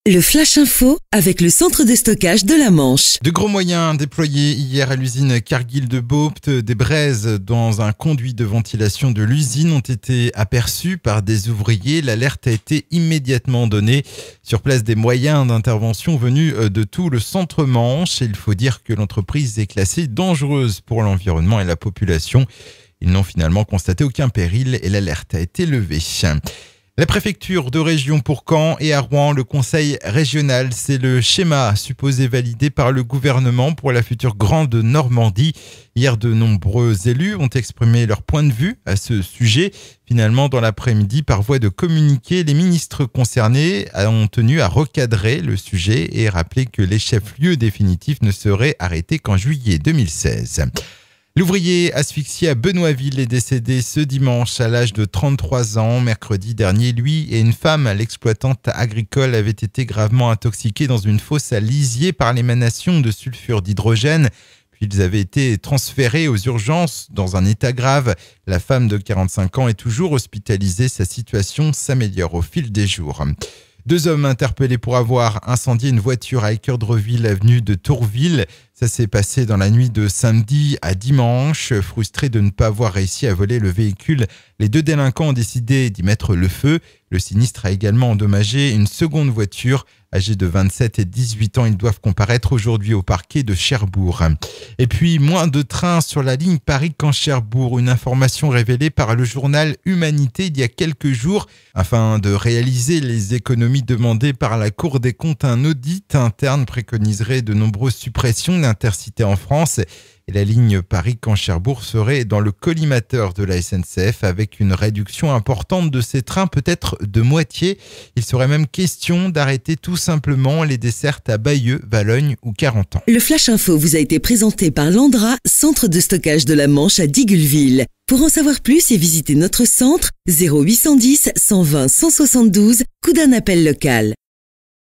Le Flash Info avec le centre de stockage de la Manche. De gros moyens déployés hier à l'usine Cargill de Beaupt. Des braises dans un conduit de ventilation de l'usine ont été aperçues par des ouvriers. L'alerte a été immédiatement donnée. Sur place, des moyens d'intervention venus de tout le centre Manche. Et il faut dire que l'entreprise est classée dangereuse pour l'environnement et la population. Ils n'ont finalement constaté aucun péril et l'alerte a été levée. La préfecture de région pour Caen et à Rouen, le conseil régional, c'est le schéma supposé validé par le gouvernement pour la future Grande Normandie. Hier, de nombreux élus ont exprimé leur point de vue à ce sujet. Finalement, dans l'après-midi, par voie de communiqué, les ministres concernés ont tenu à recadrer le sujet et rappeler que les chefs-lieux définitifs ne seraient arrêtés qu'en juillet 2016. L'ouvrier asphyxié à Benoîtville est décédé ce dimanche à l'âge de 33 ans. Mercredi dernier, lui et une femme, l'exploitante agricole, avaient été gravement intoxiqués dans une fosse à lisier par l'émanation de sulfure d'hydrogène. Puis ils avaient été transférés aux urgences dans un état grave. La femme de 45 ans est toujours hospitalisée. Sa situation s'améliore au fil des jours. 2 hommes interpellés pour avoir incendié une voiture à Équeurdreville, avenue de Tourville. Ça s'est passé dans la nuit de samedi à dimanche. Frustrés de ne pas avoir réussi à voler le véhicule, les 2 délinquants ont décidé d'y mettre le feu. Le sinistre a également endommagé une seconde voiture. Âgés de 27 et 18 ans, ils doivent comparaître aujourd'hui au parquet de Cherbourg. Et puis, moins de trains sur la ligne Paris-Caen-Cherbourg. Une information révélée par le journal Humanité il y a quelques jours. Afin de réaliser les économies demandées par la Cour des comptes, un audit interne préconiserait de nombreuses suppressions d'Intercités en France. Et la ligne Paris-Caen-Cherbourg serait dans le collimateur de la SNCF avec une réduction importante de ces trains, peut-être de moitié. Il serait même question d'arrêter tout simplement les dessertes à Bayeux, Valognes ou Carentan. Le Flash Info vous a été présenté par Landra, centre de stockage de la Manche à Digulleville. Pour en savoir plus et visiter notre centre, 0810 120 172, coup d'un appel local.